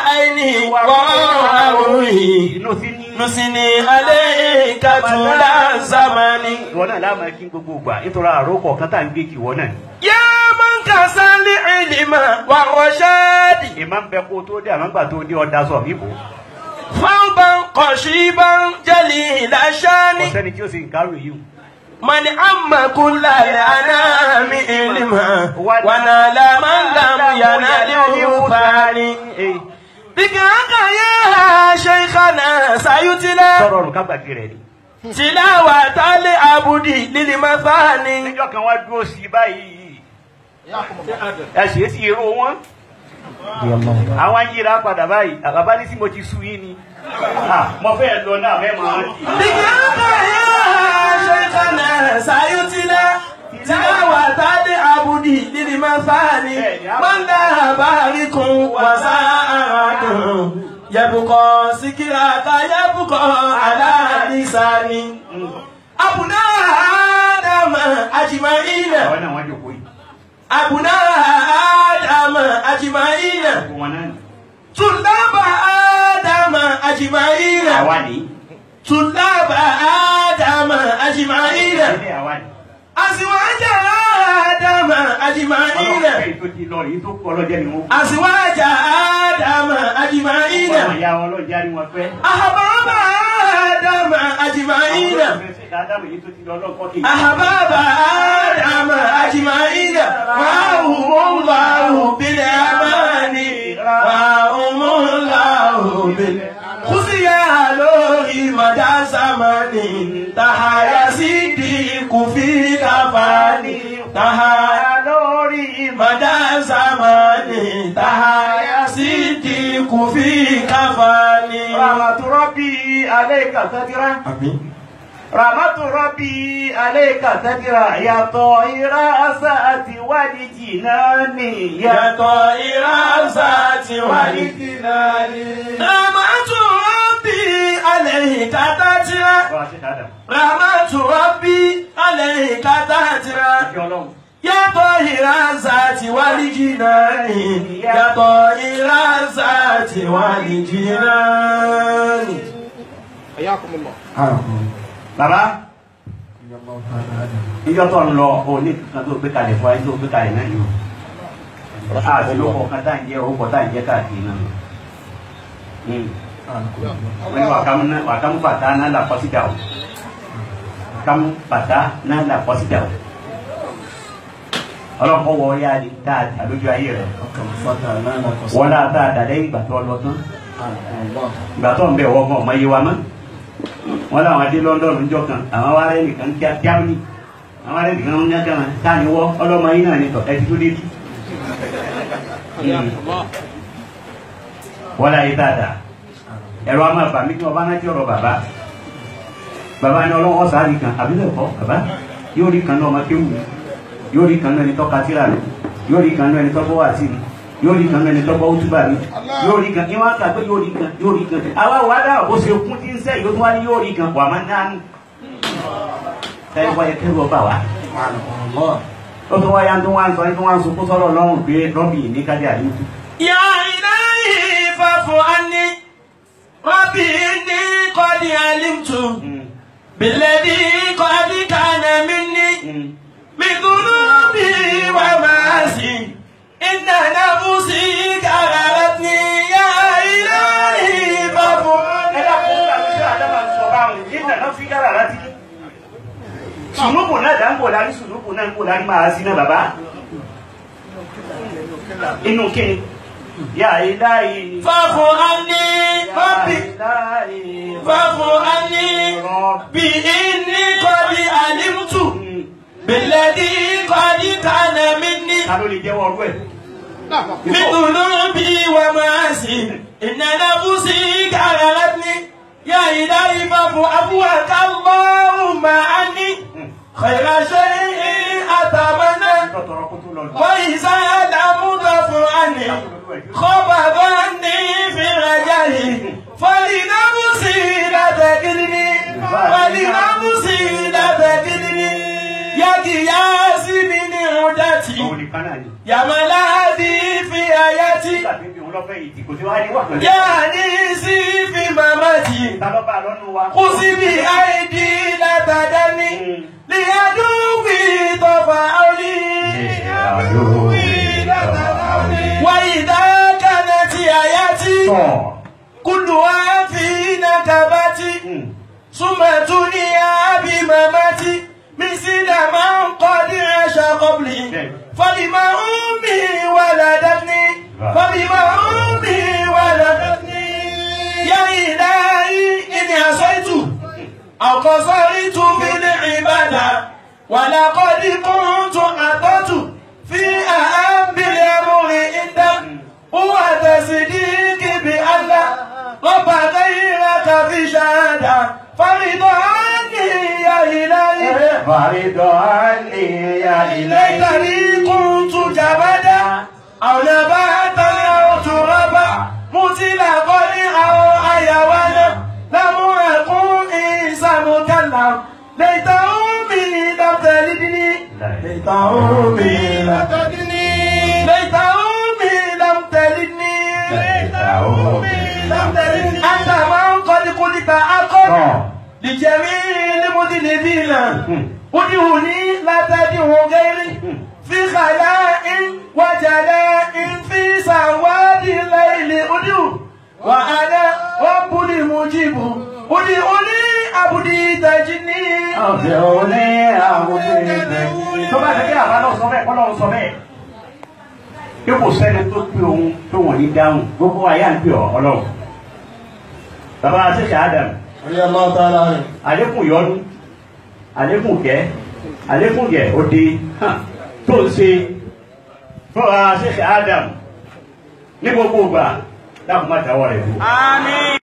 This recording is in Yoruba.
عيني وروحي نسني عليك طول الزمان. يا من كسل العلم والرشاد فوضا قشيبا جليل الشان من عم كل الأنام علما ونال من لم يناله فاني بك يا شيخنا سيتلى تلاوة العبد للمثاني. àwọn yíra padà báyìí àbábá ní sí mo ti sú yín ni mo fẹ́ lọ náà mẹ́mọ̀ rántí. tilawatal abudi lil mafani man la barikum wa sa'atun yabqa sikraka yabqa ala lisani abuna adam ajma'ina abuna adam ajma'ina tulaba adam ajma'ina tulaba adam ajma'ina azwaja adam ajma'ina azwaja adam ajma'ina ahbaba adam ajma'ina ahbaba adam ajma'ina wa bil amani wa bil khusiya lohi mada zamani tahaya Sidiq fi kafani tahaya lori mada zamani tahaya Sidiq fi kafani. Rahmatu Rabbi alayka sadira. Amin. Rahmatu Rabbi alayka sadira ya ta'ira asati walijinani ya ta'ira asati walijinani. Rahmatu Rabbi alayka sadira. Rahmatu Rabbi alayka sadira ya ta'ira asati walijinani ya ta'ira asati walijinani. Ayakumullah. Bàbá ìjọ tó ń lọ òní kan tó gbé kalẹ̀ fún ayé tó gbé kalẹ̀ náà yìí àti lóko kan tá à ń jẹ́ orúkọ tá à ń jẹ́ káàkiri náà wọ́n ní wàkámú bàtà náà là kọ́ síjà o wàkámú bàtà náà là kọ́ síjà o ọlọ́kọ̀ wọ orí adé tá a dà lójú ayé rẹ̀ wọ́n náà tá a dà lẹ́yìn ìgbà tó lọ tán ìgbà tó ń bẹ̀ wọ́n ọmọ yé wa mọ́ wọn làwọn adé London ń jọ kan àwọn wa rẹ nìkan kí á Germany àwọn arẹ nìkan ń yá gánà táà ní wọ ọlọmọ yín náà ní tọ ẹ ti tó débi. wọ́n láyé dáadáa ẹ̀rọ àmọ́ àbàmí kí wọ́n bá náà jẹ́ ọ̀rọ̀ bàbá ní ọlọ́wọ́ sáárì kan àbílẹ̀ kọ́ bàbá yóò rí kan náà ọmọ kéwù yóò rí kan náà ẹni tọ́ka tíra rẹ̀ yóò rí kan náà ẹni tọ́kọ́ wà sí mi yóò rí kan náà ẹni tọ́kọ́ útúbà mi yóò rí kan ìwọ̀n àgbà pé yóò rí kan àwa wà dá bó ṣe kún tí ń sẹ́ yóò tún wá ní yóò rí kan wà máa nánú tẹ́lẹ̀ wáyé kẹ́rù ọba wa ó tún wáyá tó wá ń sọ tó wá ń sunkún sọ́rọ̀ lọ́rùn pé rọ́bì ní kájí àdúgbò. Ya ilahi fa'fu anni rabbi inni qad alimtu billadhi qad kana minni min dhunubi wa ma'asi inna nafsi gharatni ya ilahi fa'fu anni. Sunubu náà dáńgò lárí sunubu náà ń kó lárí máa sí náà bàbá inú kíni ya ilahi fa'fu anni rabbi fa'fu anni bi inni qad alimtu billadhi qad kana minni min dhunubi wa ma'asi inna nafsi gharatni ya ilahi fa'fu abwaka Allahumma anni خير شيء أتمنى وإذا لم تغفر عني خبط عني في رجائي فلنفسي لا تكلني فلنفسي لا تكلني يا قياسي من عدتي يا ملاذي في آياتي lọ́fẹ́ yìí tí kò sí wáyé wà pẹ̀lú. Yáàní sí fi màmá jì. Ta ló bá lọ́nu wa. Kò sí bí àìdí látàdá ní. Ní àdúgbì tọ́fà ọ̀lì. Wà ìdákanà ti àyá tí. Kúlù wá fi nàkàbá tí. Súnmọ̀tú ní àbí màmá tí. Mísídà máa ń kọ́ ní ẹ̀ṣà kọ́bìlì. Fọ́bìmọ̀ ọ̀mí wà ládàní. Fọ́bìmọ̀ ọ̀mí wà ládàní. Yá ìdáyí ìní àṣọ́ìtù. أقصرت بالعبادة ولقد كنت أطعت في أهم الأمر عندك هو تصديق بأن رب غيرك في شهادة فرض عني يا إلهي فرض عني يا إلهي ليتني كنت جبدا أو نباتا أو ترابا مطلقا أو حيوانا لم أكن إنسان مكلم ليت أمي لم تلدني ليت أمي لم تلدني ليت أمي لم تلدني ليت أمي لم تلدني أنت من قد قلت أقل لجميع المذنبين ادعوني لا تدعو غيري في خلاء وجلاء في سواد الليل ادعو وأنا رب المجيب ادعوني عبدي تجني ادعوني عبدي تجني tó bá ṣe kí àbá náà sọ bẹ́ẹ̀ kọ́ lọ́wọ́ sọ bẹ́ẹ̀ kí kò sẹ́ni tó pé òun tó wọ̀n ní dáhùn gbogbo ayé à ń pè ọ́ ọlọ́run bàbá Sheikh Adam àlékún yọnu àlékún kẹ́ àlékún yẹ òde tó ń ṣe fún Sheikh Adam ní gbogbo ìgbà dákun má dáwọ́ rẹ̀ fún. Àmín.